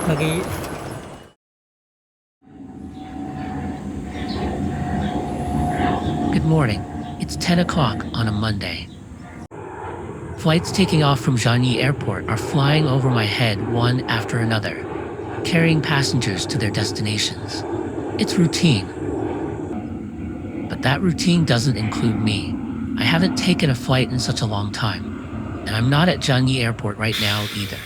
Lagi. Good morning. It's 10 o'clock on a Monday. Flights taking off from Jiangyi Airport are flying over my head one after another, carrying passengers to their destinations. It's routine. But that routine doesn't include me. I haven't taken a flight in such a long time, and I'm not at Jiangyi Airport right now either.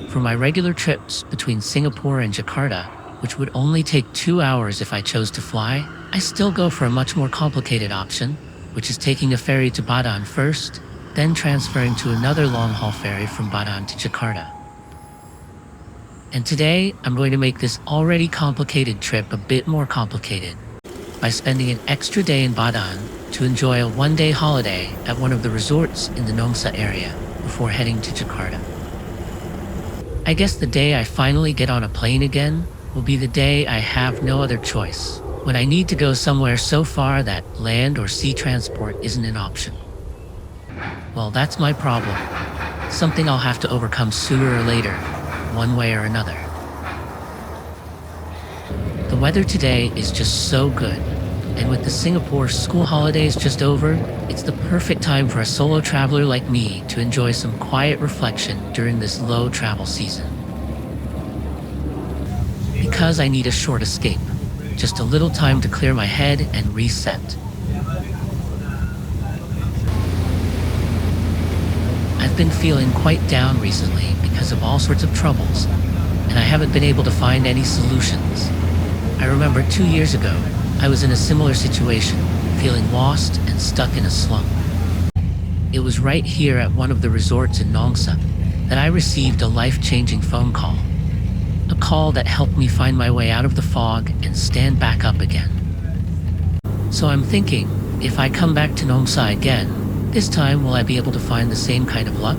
For my regular trips between Singapore and Jakarta, which would only take 2 hours if I chose to fly, I still go for a much more complicated option, which is taking a ferry to Batam first, then transferring to another long-haul ferry from Batam to Jakarta. And today, I'm going to make this already complicated trip a bit more complicated by spending an extra day in Batam to enjoy a one-day holiday at one of the resorts in the Nongsa area before heading to Jakarta. I guess the day I finally get on a plane again will be the day I have no other choice, when I need to go somewhere so far that land or sea transport isn't an option. Well, that's my problem. Something I'll have to overcome sooner or later, one way or another. The weather today is just so good, and with the Singapore school holidays just over, it's the perfect time for a solo traveler like me to enjoy some quiet reflection during this low travel season. Because I need a short escape, just a little time to clear my head and reset. I've been feeling quite down recently because of all sorts of troubles, and I haven't been able to find any solutions. I remember 2 years ago, I was in a similar situation, feeling lost and stuck in a slump. It was right here at one of the resorts in Nongsa that I received a life-changing phone call. A call that helped me find my way out of the fog and stand back up again. So I'm thinking, if I come back to Nongsa again, this time will I be able to find the same kind of luck?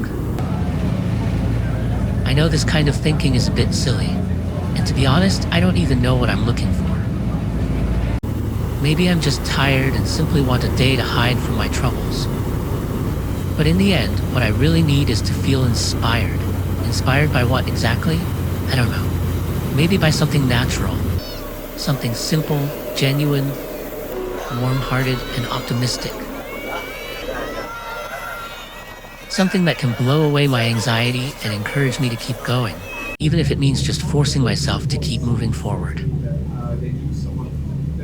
I know this kind of thinking is a bit silly, and to be honest, I don't even know what I'm looking for. Maybe I'm just tired and simply want a day to hide from my troubles. But in the end, what I really need is to feel inspired. Inspired by what exactly? I don't know. Maybe by something natural. Something simple, genuine, warm-hearted, and optimistic. Something that can blow away my anxiety and encourage me to keep going, even if it means just forcing myself to keep moving forward.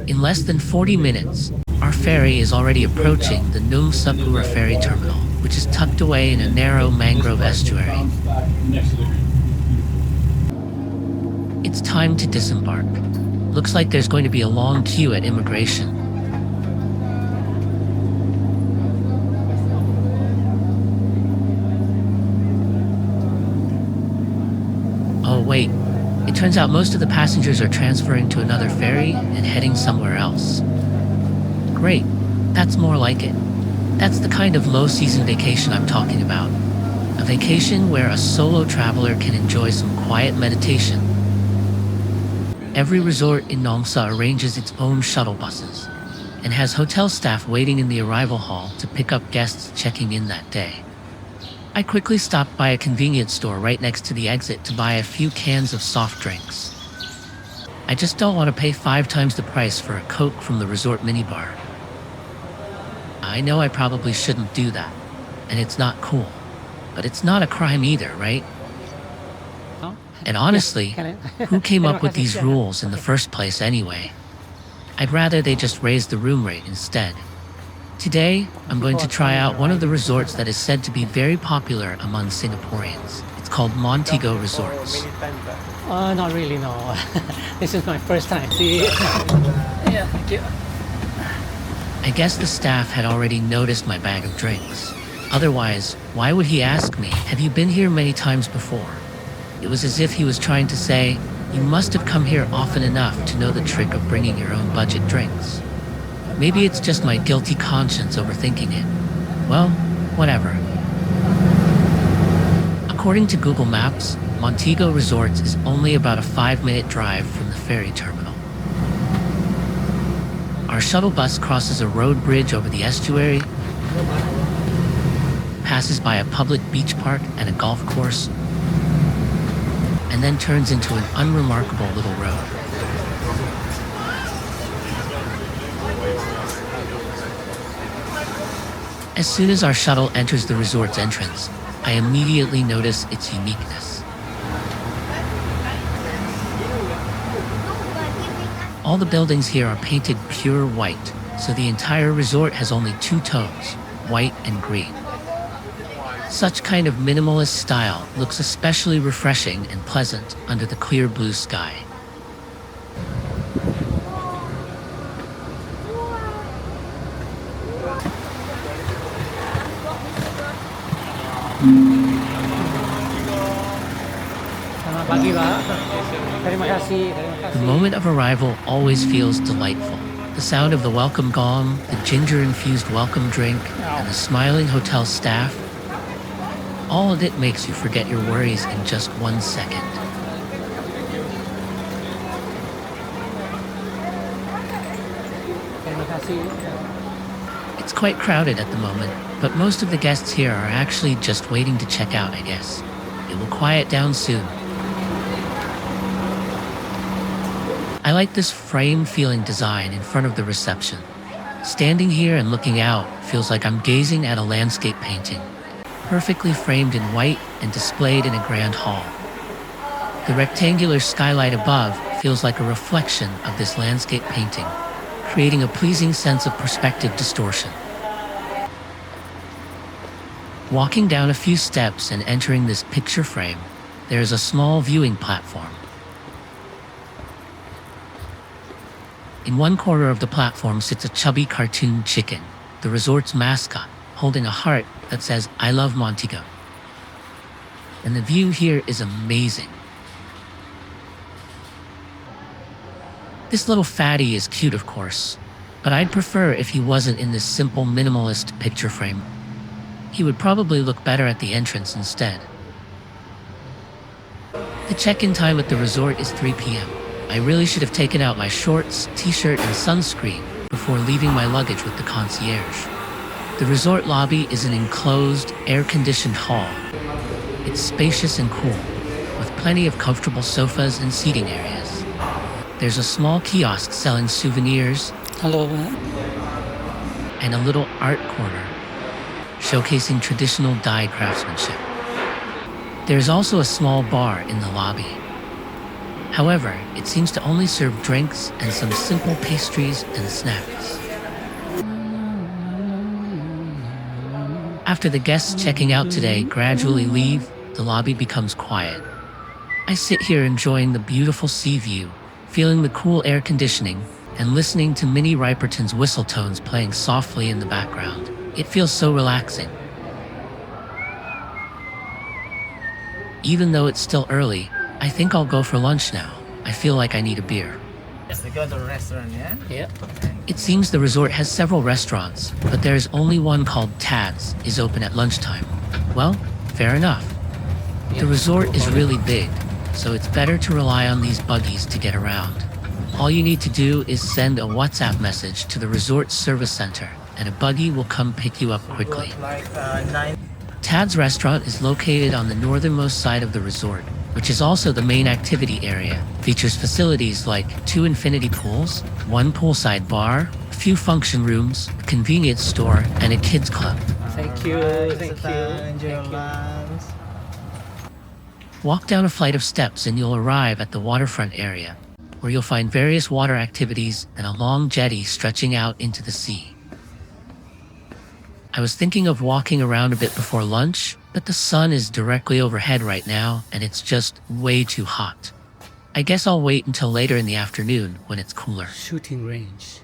In less than 40 minutes, our ferry is already approaching the Nongsapura ferry terminal, which is tucked away in a narrow mangrove estuary. It's time to disembark. Looks like there's going to be a long queue at immigration. Oh wait, it turns out most of the passengers are transferring to another ferry and heading somewhere else. Great, that's more like it. That's the kind of low-season vacation I'm talking about. A vacation where a solo traveler can enjoy some quiet meditation. Every resort in Nongsa arranges its own shuttle buses and has hotel staff waiting in the arrival hall to pick up guests checking in that day. I quickly stopped by a convenience store right next to the exit to buy a few cans of soft drinks. I just don't want to pay 5 times the price for a Coke from the resort minibar. I know I probably shouldn't do that, and it's not cool, but it's not a crime either, right? And honestly, who came up with these rules in the first place anyway? I'd rather they just raise the room rate instead. Today, I'm going to try out one of the resorts that is said to be very popular among Singaporeans. It's called Montigo Resorts. Not really, no. This is my first time. See? Yeah, thank you. I guess the staff had already noticed my bag of drinks. Otherwise, why would he ask me, have you been here many times before? It was as if he was trying to say, you must have come here often enough to know the trick of bringing your own budget drinks. Maybe it's just my guilty conscience overthinking it. Well, whatever. According to Google Maps, Montigo Resorts is only about a 5-minute drive from the ferry terminal. Our shuttle bus crosses a road bridge over the estuary, passes by a public beach park and a golf course, and then turns into an unremarkable little road. As soon as our shuttle enters the resort's entrance, I immediately notice its uniqueness. All the buildings here are painted pure white, so the entire resort has only 2 tones, white and green. Such kind of minimalist style looks especially refreshing and pleasant under the clear blue sky. Selamat pagi, Pak. Terima kasih. The moment of arrival always feels delightful. The sound of the welcome gong, the ginger-infused welcome drink, and the smiling hotel staff, all of it makes you forget your worries in just 1 second. Terima kasih. It's quite crowded at the moment, but most of the guests here are actually just waiting to check out, I guess. It will quiet down soon. I like this frame-feeling design in front of the reception. Standing here and looking out feels like I'm gazing at a landscape painting, perfectly framed in white and displayed in a grand hall. The rectangular skylight above feels like a reflection of this landscape painting, creating a pleasing sense of perspective distortion. Walking down a few steps and entering this picture frame, there is a small viewing platform. In one corner of the platform sits a chubby cartoon chicken, the resort's mascot, holding a heart that says, "I love Montigo." And the view here is amazing. This little fatty is cute, of course, but I'd prefer if he wasn't in this simple minimalist picture frame. He would probably look better at the entrance instead. The check-in time at the resort is 3 p.m. I really should have taken out my shorts, t-shirt, and sunscreen before leaving my luggage with the concierge. The resort lobby is an enclosed, air-conditioned hall. It's spacious and cool, with plenty of comfortable sofas and seating areas. There's a small kiosk selling souvenirs Hello, Pak. and a little art corner, showcasing traditional Thai craftsmanship. There's also a small bar in the lobby. However, it seems to only serve drinks and some simple pastries and snacks. After the guests checking out today gradually leave, the lobby becomes quiet. I sit here enjoying the beautiful sea view, feeling the cool air conditioning, and listening to Minnie Riperton's whistle tones playing softly in the background. It feels so relaxing. Even though it's still early, I think I'll go for lunch now. I feel like I need a beer. Yes, we go to a restaurant, yeah? Yeah. It seems the resort has several restaurants, but there's only one called Tad's is open at lunchtime. Well, fair enough. The resort is really big, so it's better to rely on these buggies to get around. All you need to do is send a WhatsApp message to the resort service center, and a buggy will come pick you up quickly. Like 9. Tad's restaurant is located on the northernmost side of the resort, which is also the main activity area. Features facilities like 2 infinity pools, 1 poolside bar, a few function rooms, a convenience store, and a kids club. Thank you. Thank you. Enjoy your Thank you. lunch. Walk down a flight of steps and you'll arrive at the waterfront area, where you'll find various water activities and a long jetty stretching out into the sea. I was thinking of walking around a bit before lunch, but the sun is directly overhead right now and it's just way too hot. I guess I'll wait until later in the afternoon when it's cooler. Shooting range.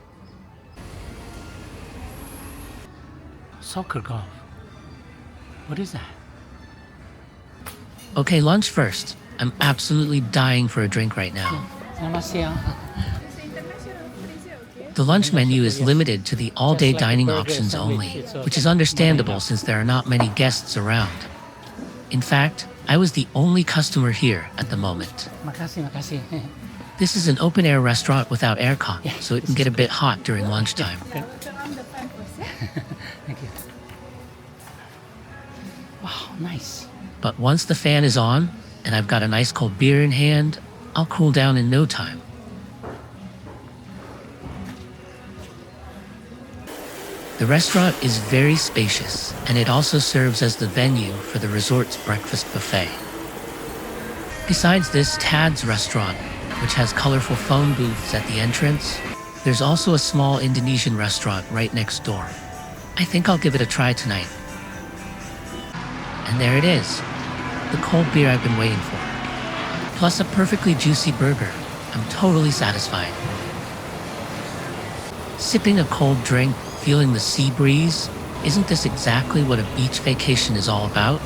Soccer golf. What is that? Okay, lunch first. I'm absolutely dying for a drink right now. Selamat siang. The lunch menu is Yes. limited to the all-day Just like a dining burger options sandwich, only, it's a- which is understandable since there are not many guests around. In fact, I was the only customer here at the moment. Makasih, makasih. This is an open-air restaurant without aircon, Yeah, so it can get a bit hot during lunchtime. Okay. Thank you. Wow, nice. But once the fan is on, and I've got a nice cold beer in hand, I'll cool down in no time. The restaurant is very spacious, and it also serves as the venue for the resort's breakfast buffet. Besides this Tad's restaurant, which has colorful phone booths at the entrance, there's also a small Indonesian restaurant right next door. I think I'll give it a try tonight. And there it is, the cold beer I've been waiting for. Plus a perfectly juicy burger. I'm totally satisfied. Sipping a cold drink, feeling the sea breeze, isn't this exactly what a beach vacation is all about?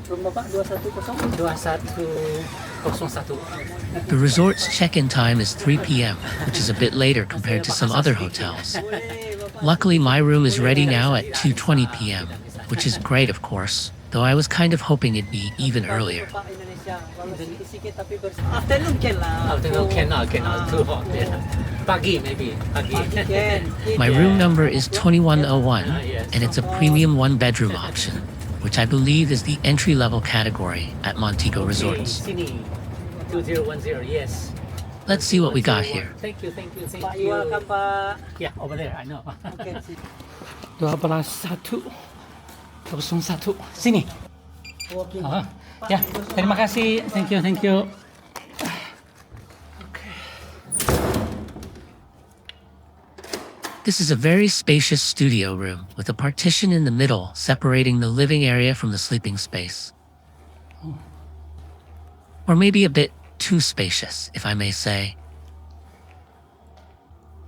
Room Bapak 210 2101. The resort's check-in time is 3 p.m., which is a bit later compared to some other hotels. Luckily, my room is ready now at 2:20 p.m., which is great, of course, though I was kind of hoping it'd be even earlier. Afternoon can lah. Afternoon cannot, too hot. Yeah. Pagi maybe, pagi. My room number is 2101, and it's a premium one-bedroom option, which I believe is the entry-level category at Montigo Resorts. Sini, 2010, yes. Let's see what we got here. Thank you. Pak, you welcome, Pak. Yeah, over there, I know. Okay. 2101. Sini. Walking. Ya, terima kasih. Thank you. This is a very spacious studio room with a partition in the middle separating the living area from the sleeping space. Or maybe a bit too spacious, if I may say.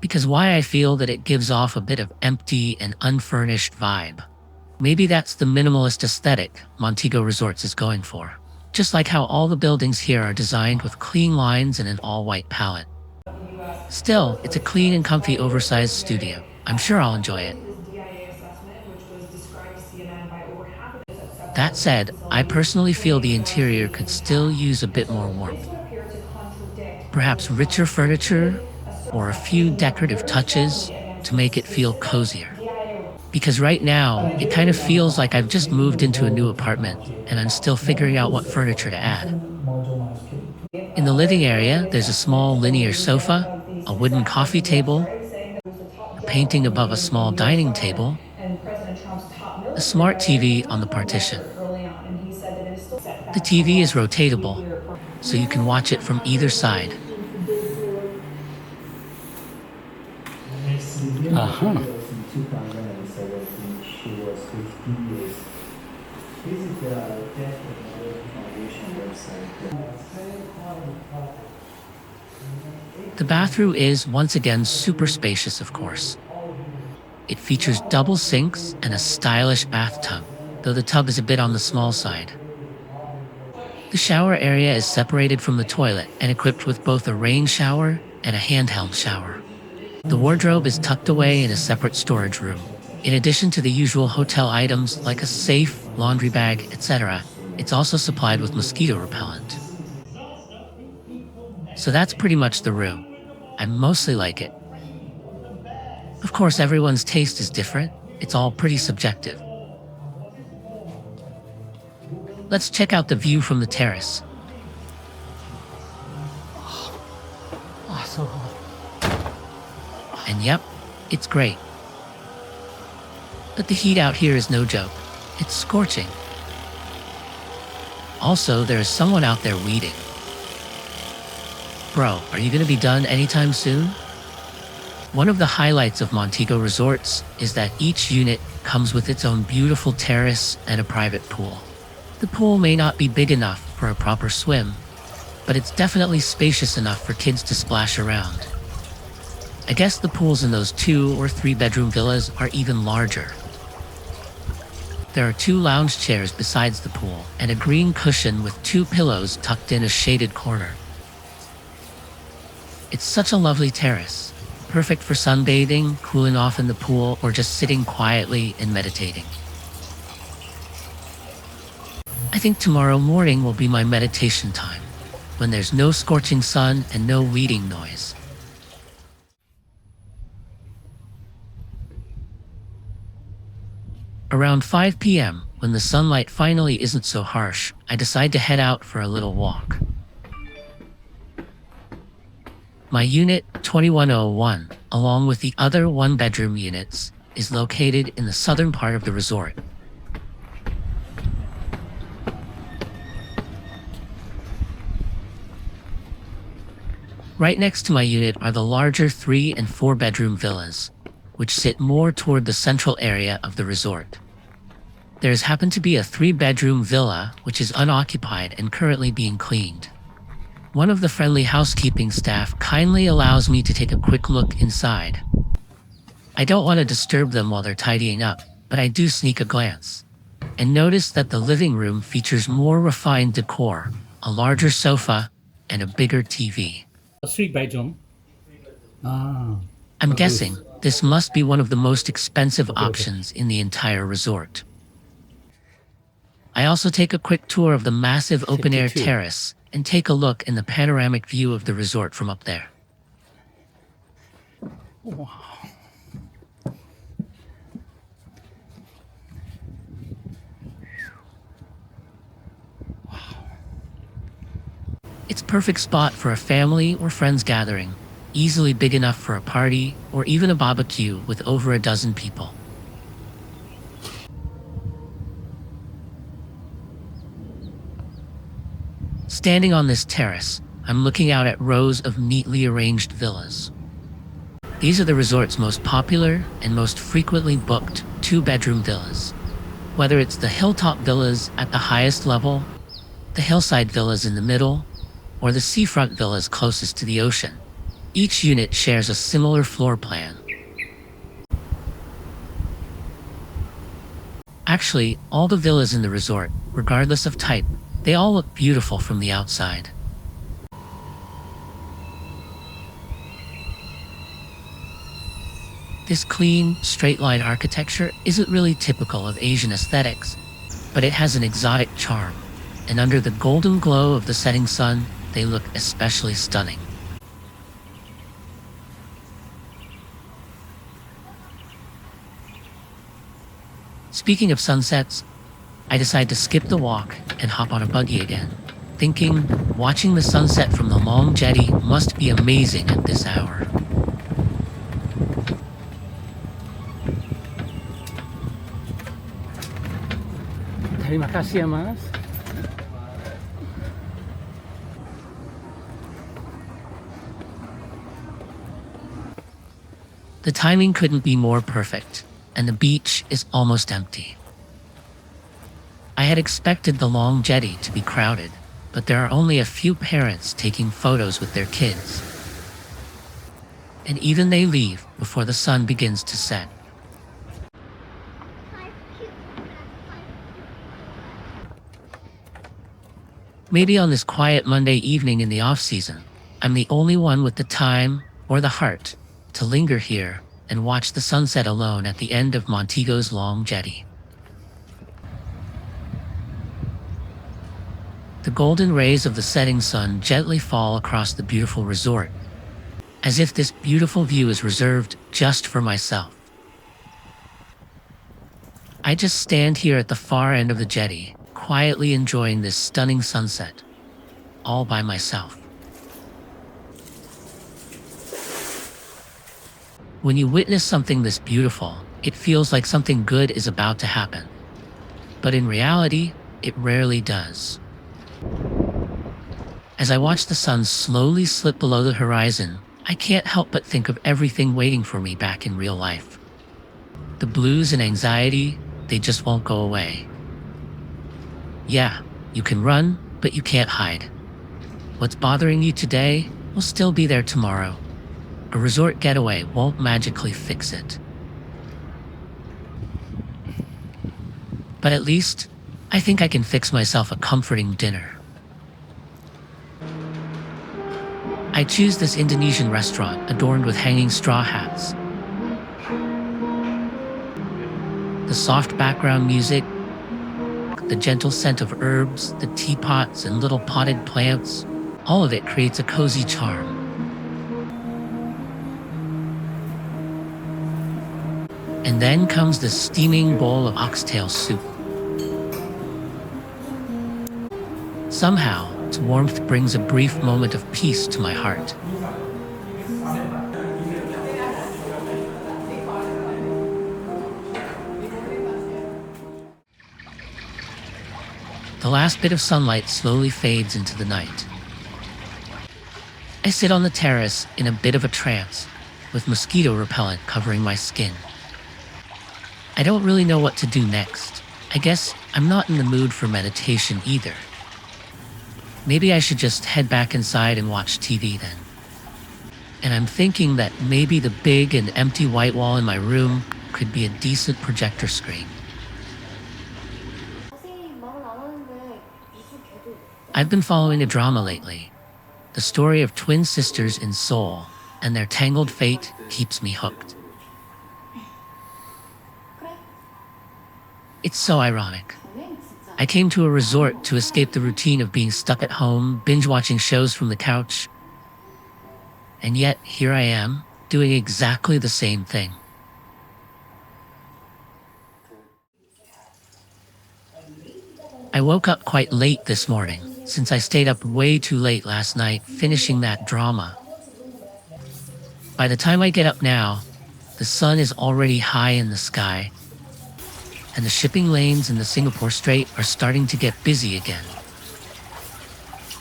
Because why I feel that it gives off a bit of empty and unfurnished vibe. Maybe that's the minimalist aesthetic Montigo Resorts is going for. Just like how all the buildings here are designed with clean lines and an all-white palette. Still, it's a clean and comfy oversized studio. I'm sure I'll enjoy it. That said, I personally feel the interior could still use a bit more warmth. Perhaps richer furniture or a few decorative touches to make it feel cozier. Because right now, it kind of feels like I've just moved into a new apartment and I'm still figuring out what furniture to add. In the living area, there's a small linear sofa, a wooden coffee table, a painting above a small dining table, a smart TV on the partition. The TV is rotatable, so you can watch it from either side. Uh-huh. The bathroom is, once again, super spacious, of course. It features double sinks and a stylish bathtub, though the tub is a bit on the small side. The shower area is separated from the toilet and equipped with both a rain shower and a handheld shower. The wardrobe is tucked away in a separate storage room. In addition to the usual hotel items like a safe, laundry bag, etc., it's also supplied with mosquito repellent. So that's pretty much the room. I mostly like it. Of course, everyone's taste is different. It's all pretty subjective. Let's check out the view from the terrace. Oh, so hot. And yep, it's great. But the heat out here is no joke. It's scorching. Also, there is someone out there weeding. Bro, are you gonna be done anytime soon? One of the highlights of Montigo Resorts is that each unit comes with its own beautiful terrace and a private pool. The pool may not be big enough for a proper swim, but it's definitely spacious enough for kids to splash around. I guess the pools in those 2 or 3 bedroom villas are even larger. There are 2 lounge chairs besides the pool and a green cushion with 2 pillows tucked in a shaded corner. It's such a lovely terrace, perfect for sunbathing, cooling off in the pool, or just sitting quietly and meditating. I think tomorrow morning will be my meditation time, when there's no scorching sun and no weeding noise. Around 5 p.m., when the sunlight finally isn't so harsh, I decide to head out for a little walk. My unit 2101, along with the other 1-bedroom units, is located in the southern part of the resort. Right next to my unit are the larger 3- and 4-bedroom villas, which sit more toward the central area of the resort. There's happened to be a 3-bedroom villa which is unoccupied and currently being cleaned. One of the friendly housekeeping staff kindly allows me to take a quick look inside. I don't want to disturb them while they're tidying up, but I do sneak a glance and notice that the living room features more refined decor, a larger sofa, and a bigger TV. A 3-bedroom. I'm guessing this must be one of the most expensive options in the entire resort. I also take a quick tour of the massive open-air 52. terrace and take a look in the panoramic view of the resort from up there. Wow. It's a perfect spot for a family or friends gathering, easily big enough for a party or even a barbecue with over a dozen people. Standing on this terrace, I'm looking out at rows of neatly arranged villas. These are the resort's most popular and most frequently booked 2-bedroom villas. Whether it's the hilltop villas at the highest level, the hillside villas in the middle, or the seafront villas closest to the ocean, each unit shares a similar floor plan. Actually, all the villas in the resort, regardless of type, they all look beautiful from the outside. This clean, straight-line architecture isn't really typical of Asian aesthetics, but it has an exotic charm, and under the golden glow of the setting sun, they look especially stunning. Speaking of sunsets, I decide to skip the walk and hop on a buggy again, thinking watching the sunset from the long jetty must be amazing at this hour. Terima kasih ya, Mas. The timing couldn't be more perfect, and the beach is almost empty. I had expected the long jetty to be crowded, but there are only a few parents taking photos with their kids. And even they leave before the sun begins to set. Maybe on this quiet Monday evening in the off-season, I'm the only one with the time or the heart to linger here and watch the sunset alone at the end of Montigo's long jetty. The golden rays of the setting sun gently fall across the beautiful resort, as if this beautiful view is reserved just for myself. I just stand here at the far end of the jetty, quietly enjoying this stunning sunset, all by myself. When you witness something this beautiful, it feels like something good is about to happen. But in reality, it rarely does. As I watch the sun slowly slip below the horizon, I can't help but think of everything waiting for me back in real life. The blues and anxiety, they just won't go away. Yeah, you can run, but you can't hide. What's bothering you today will still be there tomorrow. A resort getaway won't magically fix it. But at least, I think I can fix myself a comforting dinner. I choose this Indonesian restaurant adorned with hanging straw hats. The soft background music, the gentle scent of herbs, the teapots and little potted plants, all of it creates a cozy charm. And then comes the steaming bowl of oxtail soup. Somehow, its warmth brings a brief moment of peace to my heart. The last bit of sunlight slowly fades into the night. I sit on the terrace in a bit of a trance, with mosquito repellent covering my skin. I don't really know what to do next. I guess I'm not in the mood for meditation either. Maybe I should just head back inside and watch TV then. And I'm thinking that maybe the big and empty white wall in my room could be a decent projector screen. I've been following a drama lately. The story of twin sisters in Seoul, and their tangled fate keeps me hooked. It's so ironic. I came to a resort to escape the routine of being stuck at home, binge-watching shows from the couch. And yet, here I am, doing exactly the same thing. I woke up quite late this morning, since I stayed up way too late last night finishing that drama. By the time I get up now, the sun is already high in the sky, and the shipping lanes in the Singapore Strait are starting to get busy again.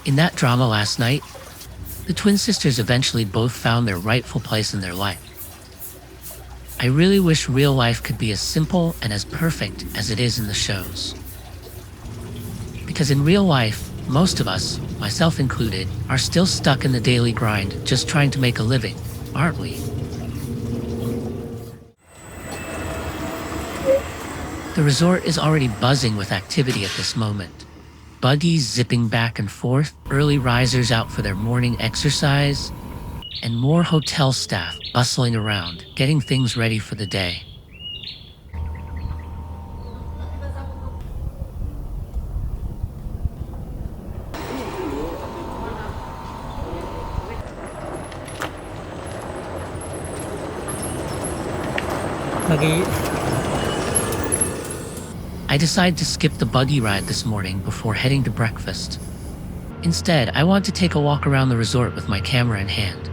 In that drama last night, the twin sisters eventually both found their rightful place in their life. I really wish real life could be as simple and as perfect as it is in the shows. Because in real life, most of us, myself included, are still stuck in the daily grind, just trying to make a living, aren't we? The resort is already buzzing with activity at this moment. Buggies zipping back and forth, early risers out for their morning exercise, and more hotel staff bustling around, getting things ready for the day. I decide to skip the buggy ride this morning before heading to breakfast. Instead, I want to take a walk around the resort with my camera in hand,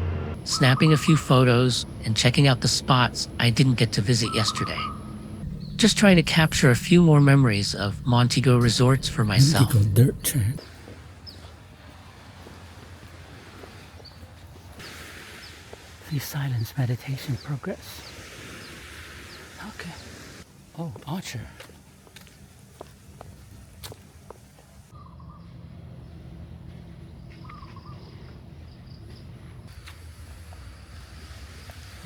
snapping a few photos and checking out the spots I didn't get to visit yesterday. Just trying to capture a few more memories of Montigo Resorts for myself. Montigo dirt track. See silence meditation progress. Okay. Oh, Archer.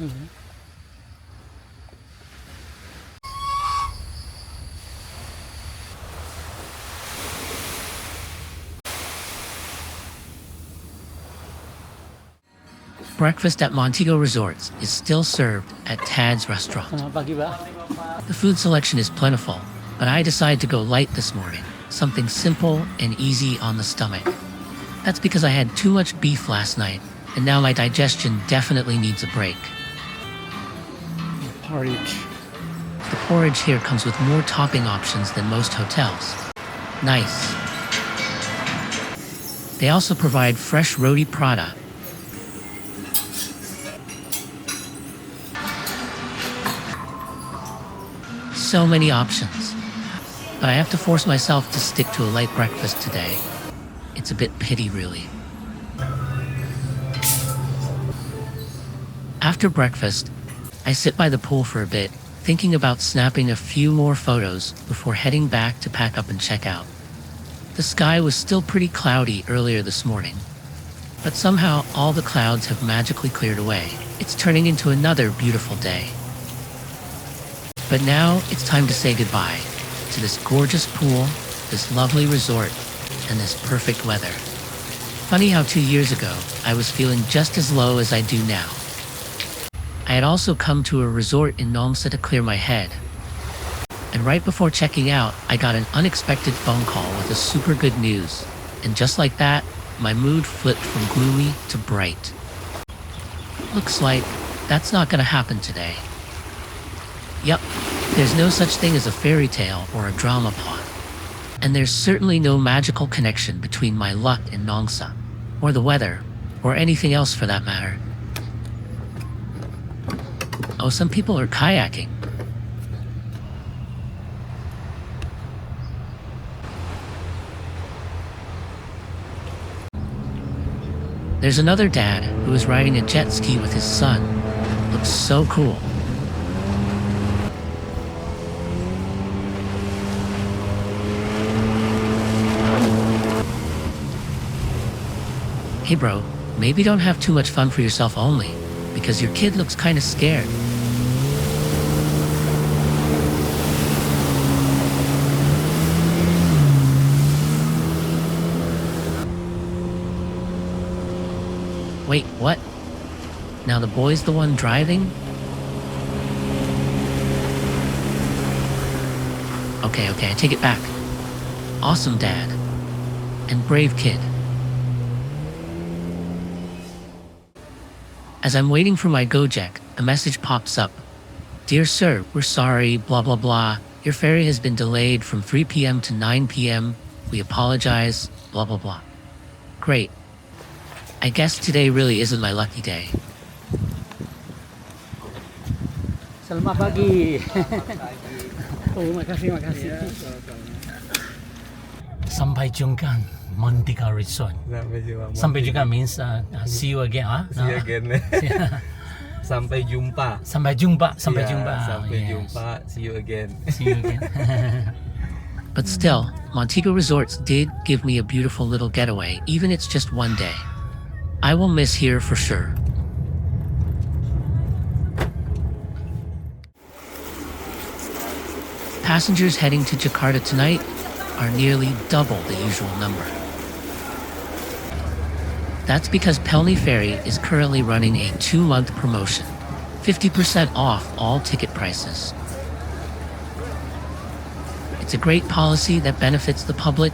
Mm-hmm. Breakfast at Montigo Resorts is still served at Tad's restaurant. The food selection is plentiful, but I decide to go light this morning, something simple and easy on the stomach. That's because I had too much beef last night, and now my digestion definitely needs a break. Porridge. The porridge here comes with more topping options than most hotels. Nice. They also provide fresh roti prata. So many options. But I have to force myself to stick to a light breakfast today. It's a bit pity, really. After breakfast, I sit by the pool for a bit, thinking about snapping a few more photos before heading back to pack up and check out. The sky was still pretty cloudy earlier this morning, but somehow all the clouds have magically cleared away. It's turning into another beautiful day. But now it's time to say goodbye. to this gorgeous pool, this lovely resort, and this perfect weather. Funny how 2 years ago, I was feeling just as low as I do now. I had also come to a resort in Nongsa to clear my head. And right before checking out, I got an unexpected phone call with a super good news. And just like that, my mood flipped from gloomy to bright. Looks like that's not gonna happen today. Yup, there's no such thing as a fairy tale or a drama plot. And there's certainly no magical connection between my luck in Nongsa, or the weather, or anything else for that matter. Oh, some people are kayaking. There's another dad who is riding a jet ski with his son. Looks so cool. Hey bro, maybe don't have too much fun for yourself only, because your kid looks kinda scared. Wait, what? Now the boy's the one driving? Okay, I take it back. Awesome dad. And brave kid. As I'm waiting for my Gojek, a message pops up. Dear sir, we're sorry, blah blah blah. Your ferry has been delayed from 3 p.m. to 9 p.m. We apologize, blah blah blah. Great. I guess today really isn't my lucky day. Selamat pagi. Oh, makasih. Sampai jumpa, Montigo Resorts. Sampai jumpa means see you again, huh? See you again. Sampai jumpa. Sampai jumpa. Sampai Yes. jumpa. See you again. See you again. But still, Montigo Resorts did give me a beautiful little getaway, even it's just one day. I will miss here for sure. Passengers heading to Jakarta tonight are nearly double the usual number. That's because Pelni Ferry is currently running a 2-month promotion, 50% off all ticket prices. It's a great policy that benefits the public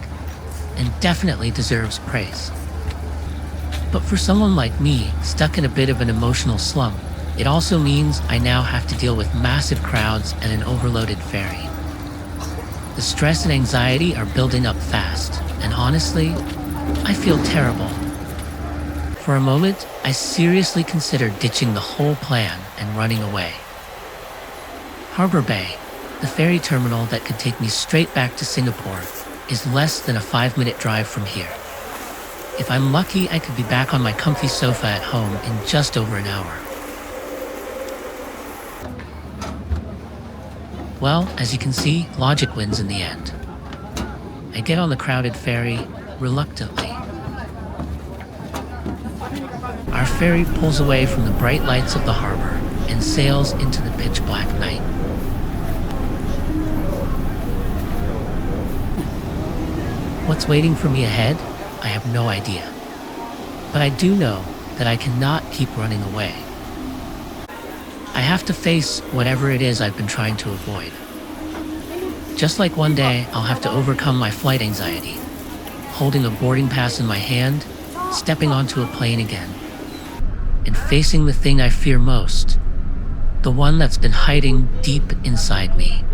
and definitely deserves praise. But for someone like me, stuck in a bit of an emotional slump, it also means I now have to deal with massive crowds and an overloaded ferry. The stress and anxiety are building up fast, and honestly, I feel terrible. For a moment, I seriously considered ditching the whole plan and running away. Harbor Bay, the ferry terminal that could take me straight back to Singapore, is less than a 5-minute drive from here. If I'm lucky, I could be back on my comfy sofa at home in just over an hour. Well, as you can see, logic wins in the end. I get on the crowded ferry reluctantly. Our ferry pulls away from the bright lights of the harbor and sails into the pitch black night. What's waiting for me ahead? I have no idea. But I do know that I cannot keep running away. I have to face whatever it is I've been trying to avoid. Just like one day, I'll have to overcome my flight anxiety, holding a boarding pass in my hand, stepping onto a plane again, and facing the thing I fear most, the one that's been hiding deep inside me.